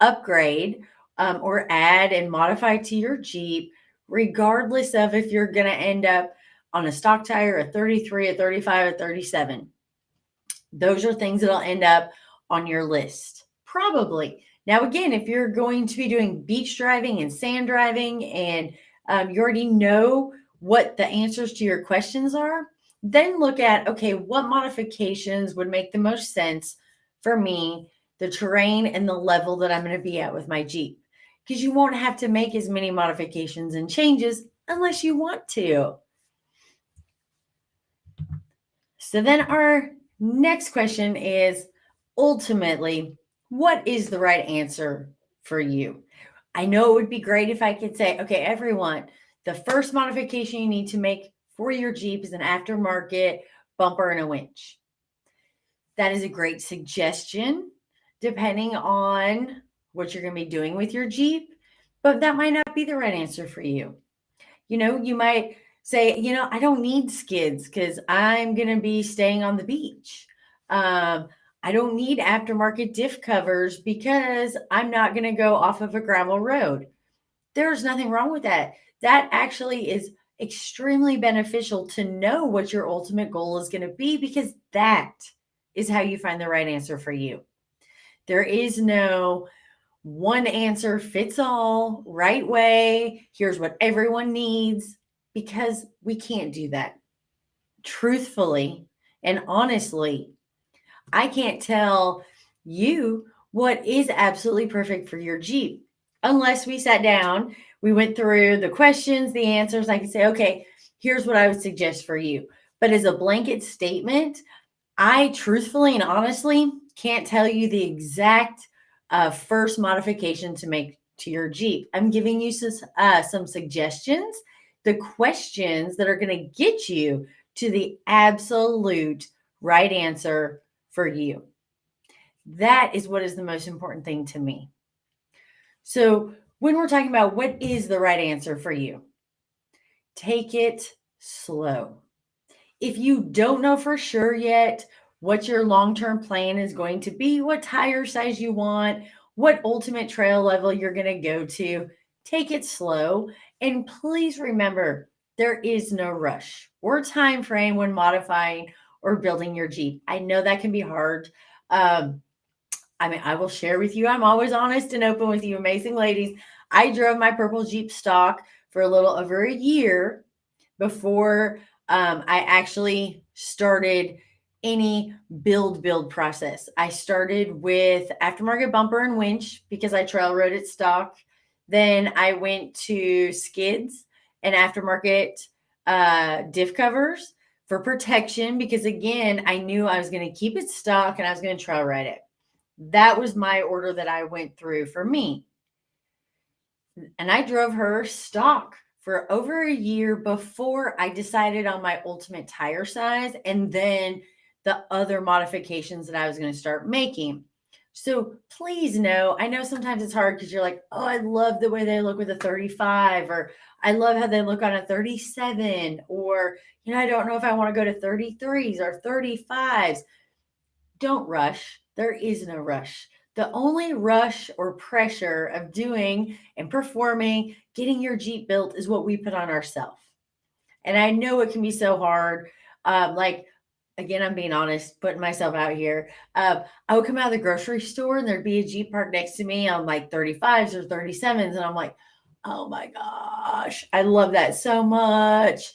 upgrade or add and modify to your Jeep, regardless of if you're going to end up on a stock tire, a 33, a 35, a 37. Those are things that'll end up on your list, probably. Now, again, if you're going to be doing beach driving and sand driving and you already know what the answers to your questions are, then look at, okay, what modifications would make the most sense for me, the terrain and the level that I'm going to be at with my Jeep. Because you won't have to make as many modifications and changes unless you want to. So then our Next question is ultimately, what is the right answer for you? I know it would be great if I could say, okay, everyone, the first modification you need to make for your Jeep is an aftermarket bumper and a winch. That is a great suggestion, depending on what you're going to be doing with your Jeep, but that might not be the right answer for you. You might say, I don't need skids because I'm going to be staying on the beach. I don't need aftermarket diff covers because I'm not going to go off of a gravel road. There's nothing wrong with that. That actually is extremely beneficial to know what your ultimate goal is going to be, because that is how you find the right answer for you. There is no one answer fits all, right way. Here's what everyone needs, because we can't do that. Truthfully and honestly, I can't tell you what is absolutely perfect for your Jeep unless we sat down, we went through the questions, the answers. I can say, okay, here's what I would suggest for you. But as a blanket statement, I truthfully and honestly can't tell you the exact first modification to make to your Jeep. I'm giving you some suggestions, the questions that are going to get you to the absolute right answer for you. That is what is the most important thing to me. So, when we're talking about what is the right answer for you, take it slow. If you don't know for sure yet what your long term plan is going to be, what tire size you want, what ultimate trail level you're going to go to, take it slow. And please remember, there is no rush or time frame when modifying or building your Jeep. I know that can be hard. I will share with you, I'm always honest and open with you, amazing ladies. I drove my purple Jeep stock for a little over a year before I actually started any build process. I started with aftermarket bumper and winch because I trail rode it stock. Then I went to Skids and aftermarket diff covers for protection, because again, I knew I was going to keep it stock and I was going to trail ride it. That was my order that I went through for me. And I drove her stock for over a year before I decided on my ultimate tire size and then the other modifications that I was going to start making. So please know, I know sometimes it's hard because you're like, oh, I love the way they look with a 35, or I love how they look on a 37, or, I don't know if I want to go to 33s or 35s. Don't rush. There is no rush. The only rush or pressure of doing and performing, getting your Jeep built, is what we put on ourselves. And I know it can be so hard. Again, I'm being honest, putting myself out here. I would come out of the grocery store and there'd be a Jeep parked next to me on like 35s or 37s. And I'm like, oh my gosh, I love that so much.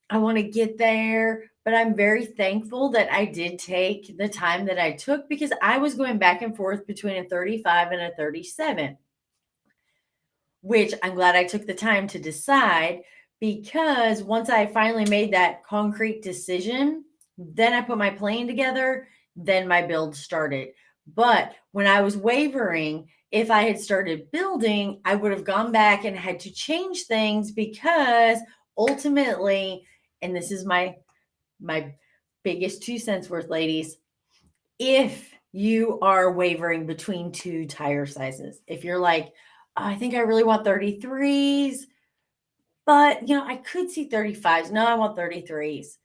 I want to get there, but I'm very thankful that I did take the time that I took, because I was going back and forth between a 35 and a 37, which I'm glad I took the time to decide, because once I finally made that concrete decision, then I put my plan together, then my build started. But when I was wavering, if I had started building, I would have gone back and had to change things, because ultimately, and this is my biggest 2 cents worth, ladies, if you are wavering between two tire sizes, if you're like, oh, I think I really want 33s, but I could see 35s. No, I want 33s.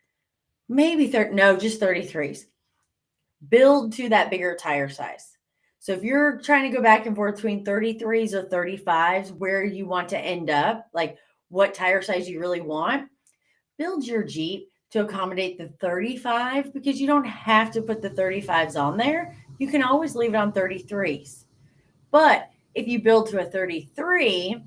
Maybe just 33s. Build to that bigger tire size. So if you're trying to go back and forth between 33s or 35s, where you want to end up, like what tire size you really want, build your Jeep to accommodate the 35, because you don't have to put the 35s on there. You can always leave it on 33s. But if you build to a 33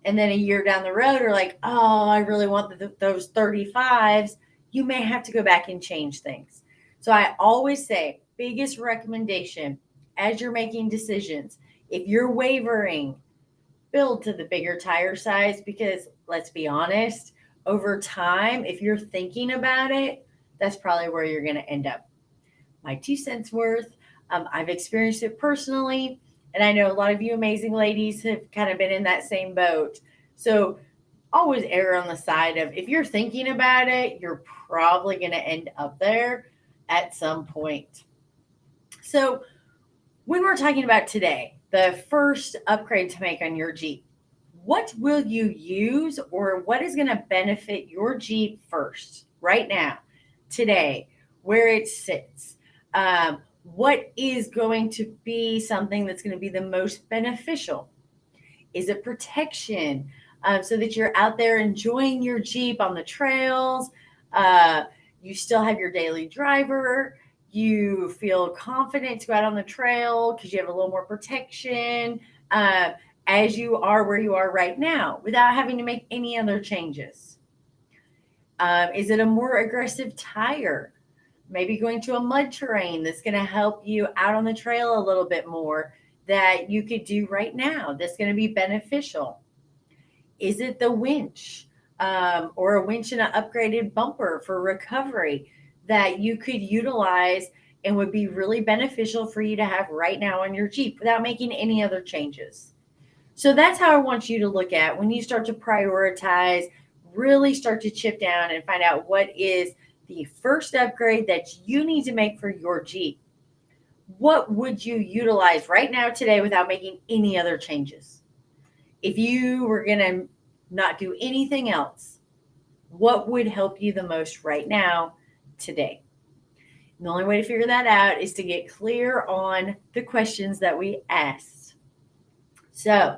and then a year down the road are like, oh, I really want those 35s, you may have to go back and change things. So I always say, biggest recommendation as you're making decisions, if you're wavering, build to the bigger tire size, because let's be honest, over time, if you're thinking about it, that's probably where you're going to end up. my 2 cents worth. I've experienced it personally, and I know a lot of you amazing ladies have kind of been in that same boat. So always err on the side of, if you're thinking about it, you're probably going to end up there at some point. So when we're talking about today, the first upgrade to make on your Jeep, what will you use, or what is going to benefit your Jeep first, right now, today, where it sits? What is going to be something that's going to be the most beneficial? Is it protection, so that you're out there enjoying your Jeep on the trails? Uh, you still have your daily driver. You feel confident to go out on the trail because you have a little more protection, uh, as you are where you are right now without having to make any other changes. Is it a more aggressive tire? Maybe going to a mud terrain that's going to help you out on the trail a little bit more, that you could do right now that's going to be beneficial. Is it the winch, or a winch and an upgraded bumper for recovery that you could utilize and would be really beneficial for you to have right now on your Jeep without making any other changes? So that's how I want you to look at when you start to prioritize, really start to chip down and find out what is the first upgrade that you need to make for your Jeep. What would you utilize right now today without making any other changes? If you were going to not do anything else, what would help you the most right now today? And the only way to figure that out is to get clear on the questions that we asked. So,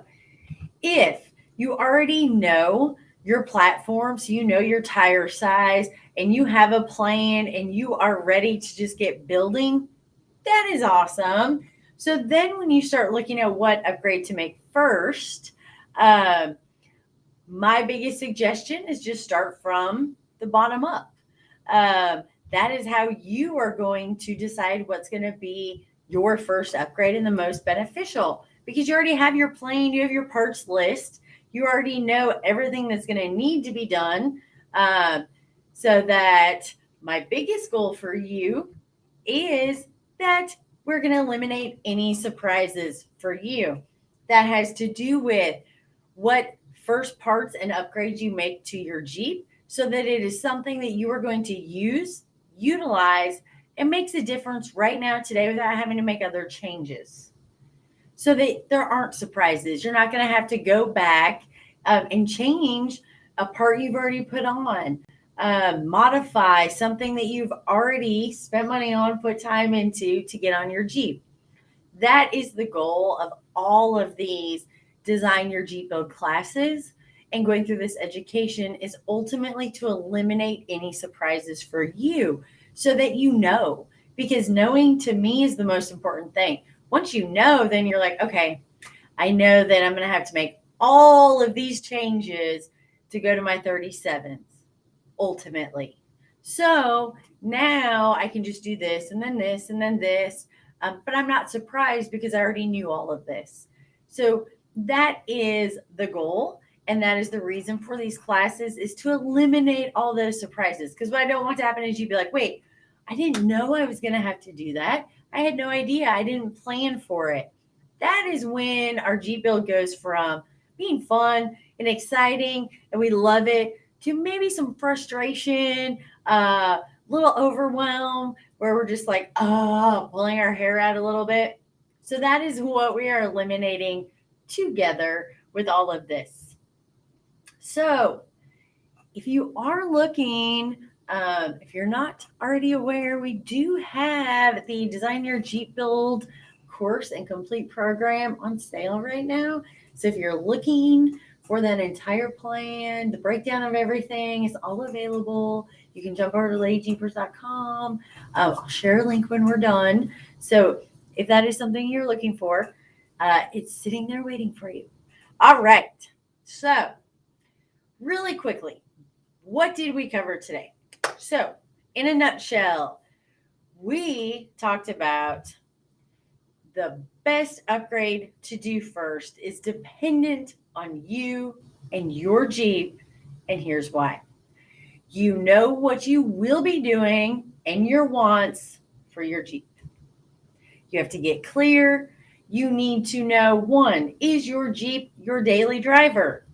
if you already know your platform, so you know your tire size, and you have a plan and you are ready to just get building, that is awesome. So then when you start looking at what upgrade to make first, my biggest suggestion is just start from the bottom up. That is how you are going to decide what's going to be your first upgrade and the most beneficial, because you already have your plan, you have your parts list, you already know everything that's going to need to be done. So that my biggest goal for you is that we're going to eliminate any surprises for you. That has to do with what first parts and upgrades you make to your Jeep, so that it is something that you are going to use, utilize, and makes a difference right now today without having to make other changes. So that there aren't surprises. You're not going to have to go back and change a part you've already put on, modify something that you've already spent money on, put time into to get on your Jeep. That is the goal of all of these Design Your Jeep Build classes and going through this education, is ultimately to eliminate any surprises for you so that you know, because knowing to me is the most important thing. Once you know, then you're like, okay, I know that I'm going to have to make all of these changes to go to my 37s ultimately. So now I can just do this and then this and then this. But I'm not surprised because I already knew all of this. So that is the goal. And that is the reason for these classes, is to eliminate all those surprises. Because what I don't want to happen is you'd be like, wait, I didn't know I was going to have to do that. I had no idea. I didn't plan for it. That is when our Jeep build goes from being fun and exciting and we love it, to maybe some frustration, little overwhelm, where we're just like, pulling our hair out a little bit. So that is what we are eliminating together with all of this. So if you are looking, if you're not already aware, we do have the Design Your Jeep Build course and complete program on sale right now. So if you're looking for that entire plan, the breakdown of everything is all available. You can jump over to LadyJeepers.com. I'll share a link when we're done. So if that is something you're looking for, it's sitting there waiting for you. All right. So really quickly, what did we cover today? So in a nutshell, we talked about the best upgrade to do first is dependent on you and your Jeep, and here's why. You know what you will be doing and your wants for your Jeep. You have to get clear. You need to know, 1, is your Jeep your daily driver?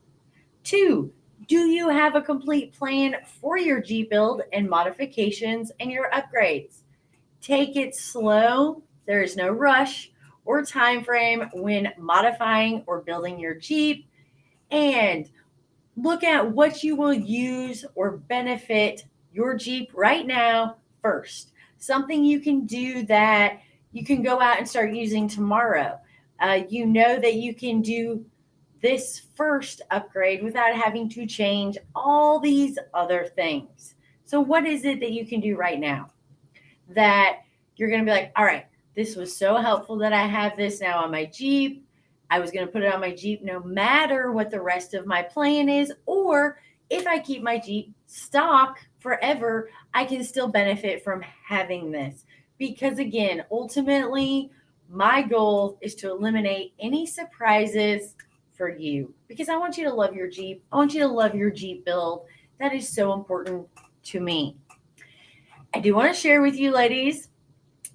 2, do you have a complete plan for your Jeep build and modifications and your upgrades? Take it slow. There is no rush or time frame when modifying or building your Jeep. And look at what you will use or benefit your Jeep right now first. Something you can do that you can go out and start using tomorrow. You know that you can do this first upgrade without having to change all these other things. So, what is it that you can do right now that you're going to be like, all right, this was so helpful that I have this now on my Jeep. I was going to put it on my Jeep no matter what the rest of my plan is. Or if I keep my Jeep stock forever, I can still benefit from having this. Because again, ultimately, my goal is to eliminate any surprises for you. Because I want you to love your Jeep. I want you to love your Jeep build. That is so important to me. I do want to share with you, ladies.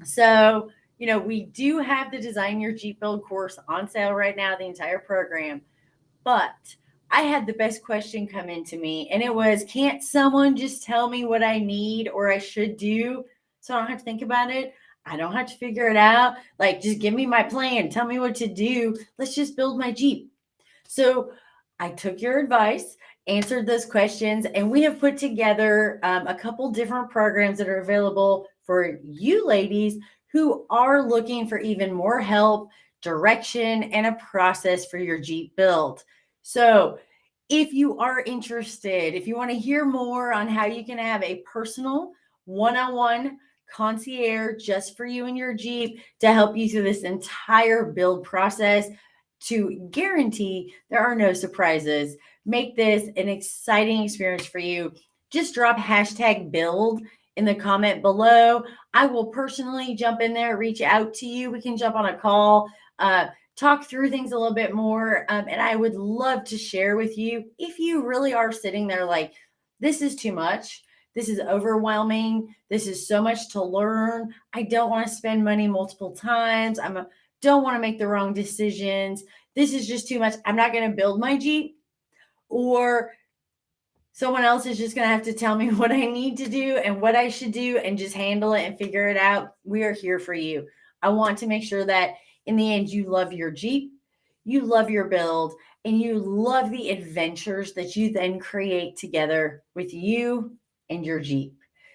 So, we do have the Design Your Jeep Build course on sale right now, the entire program. But I had the best question come into me, and it was, can't someone just tell me what I need or I should do so I don't have to think about it? I don't have to figure it out. Like, just give me my plan. Tell me what to do. Let's just build my Jeep. So I took your advice, answered those questions, and we have put together a couple different programs that are available for you ladies who are looking for even more help, direction, and a process for your Jeep build. So if you are interested, if you want to hear more on how you can have a personal one-on-one concierge just for you and your Jeep to help you through this entire build process, to guarantee there are no surprises, make this an exciting experience for you, just drop #build in the comment below. I will personally jump in there, reach out to you. We can jump on a call, talk through things a little bit more. And I would love to share with you if you really are sitting there like, this is too much. This is overwhelming. This is so much to learn. I don't want to spend money multiple times. Don't want to make the wrong decisions. This is just too much. I'm not going to build my Jeep, or someone else is just going to have to tell me what I need to do and what I should do and just handle it and figure it out. We are here for you. I want to make sure that in the end, you love your Jeep, you love your build, and you love the adventures that you then create together with you and your Jeep.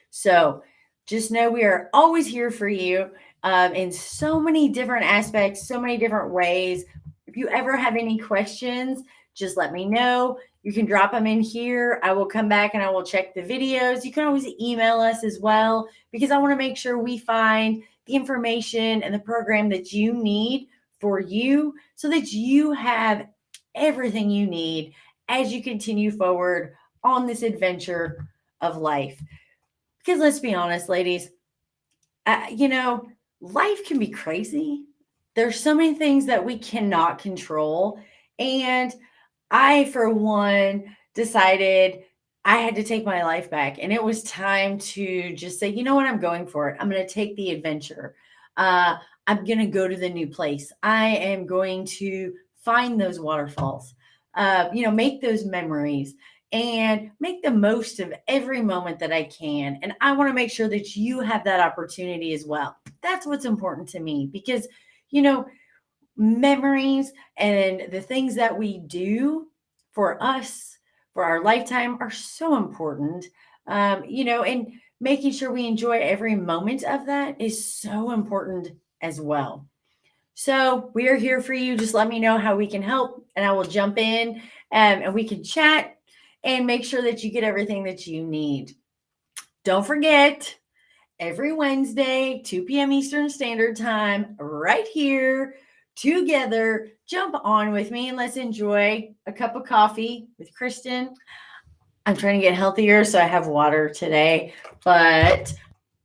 So just know we are always here for you in so many different aspects, so many different ways. If you ever have any questions, just let me know. You can drop them in here. I will come back and I will check the videos. You can always email us as well, because I want to make sure we find the information and the program that you need for you so that you have everything you need as you continue forward on this adventure of life. Because let's be honest, ladies, life can be crazy. There's so many things that we cannot control. And I, for one, decided I had to take my life back. And it was time to just say, you know what, I'm going for it. I'm going to take the adventure. I'm going to go to the new place. I am going to find those waterfalls, make those memories and make the most of every moment that I can. And I want to make sure that you have that opportunity as well. That's what's important to me, because, memories and the things that we do for us, for our lifetime, are so important. And making sure we enjoy every moment of that is so important as well. So we are here for you. Just let me know how we can help, and I will jump in and we can chat and make sure that you get everything that you need. Don't forget, every Wednesday, 2 p.m. Eastern Standard Time, right here together, jump on with me and let's enjoy a cup of coffee with Kristen. I'm trying to get healthier, so I have water today, but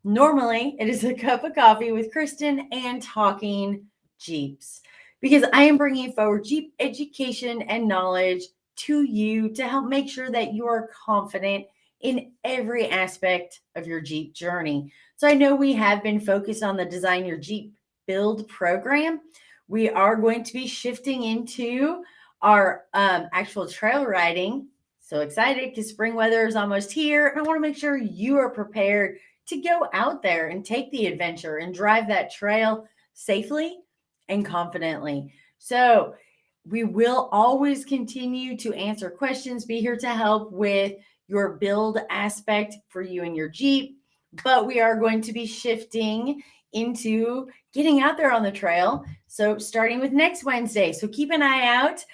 normally it is a cup of coffee with Kristen and talking Jeeps, because I am bringing forward Jeep education and knowledge to you to help make sure that you are confident in every aspect of your Jeep journey. So I know we have been focused on the Design Your Jeep Build program. We are going to be shifting into our actual trail riding. So excited because spring weather is almost here. And I want to make sure you are prepared to go out there and take the adventure and drive that trail safely and confidently. So we will always continue to answer questions, be here to help with your build aspect for you and your Jeep. But we are going to be shifting into getting out there on the trail. So starting with next Wednesday. So keep an eye out.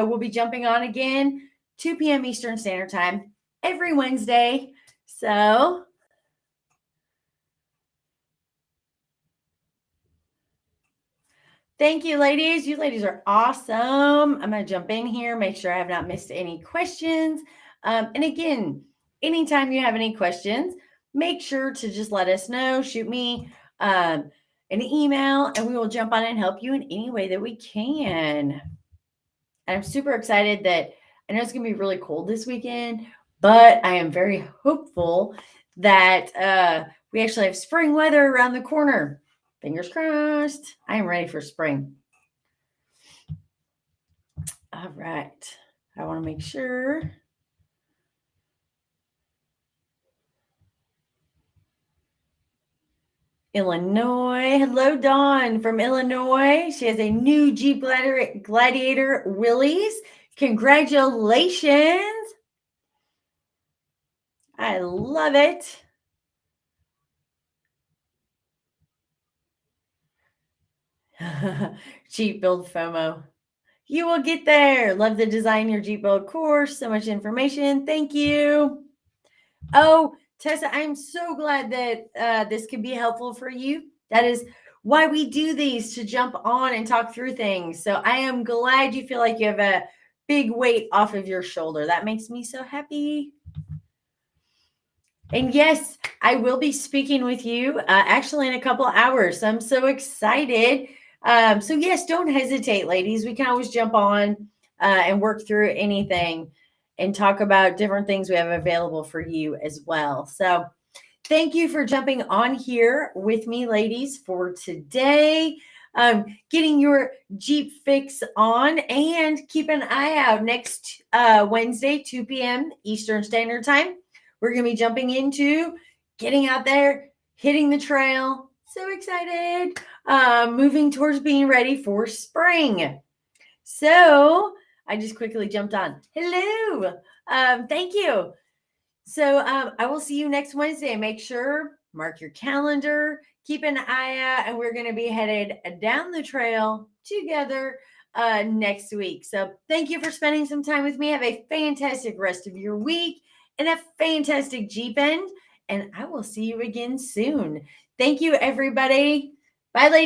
We'll be jumping on again, 2 p.m. Eastern Standard Time every Wednesday. So thank you, ladies. You ladies are awesome. I'm going to jump in here, make sure I have not missed any questions. And again, anytime you have any questions, make sure to just let us know. Shoot me an email, and we will jump on and help you in any way that we can. And I'm super excited that I know it's going to be really cold this weekend, but I am very hopeful that we actually have spring weather around the corner. Fingers crossed. I am ready for spring. All right. I want to make sure. Illinois. Hello, Dawn from Illinois. She has a new Jeep Gladiator Willys. Congratulations. I love it. Jeep Build FOMO. You will get there. Love the Design Your Jeep Build course. So much information. Thank you. Oh, Tessa, I'm so glad that this can be helpful for you. That is why we do these, to jump on and talk through things. So I am glad you feel like you have a big weight off of your shoulder. That makes me so happy. And yes, I will be speaking with you actually in a couple of hours. So I'm so excited. So yes, don't hesitate, ladies. We can always jump on and work through anything and talk about different things we have available for you as well. So thank you for jumping on here with me, ladies, for today. Getting your Jeep fix on, and keep an eye out next Wednesday, 2 p.m. Eastern Standard Time. We're going to be jumping into getting out there, hitting the trail. So excited. Moving towards being ready for spring. So I just quickly jumped on. Hello. Thank you. So I will see you next Wednesday. Make sure, mark your calendar, keep an eye out, and we're going to be headed down the trail together next week. So thank you for spending some time with me. Have a fantastic rest of your week and a fantastic Jeep end. And I will see you again soon. Thank you, everybody. Bye, ladies.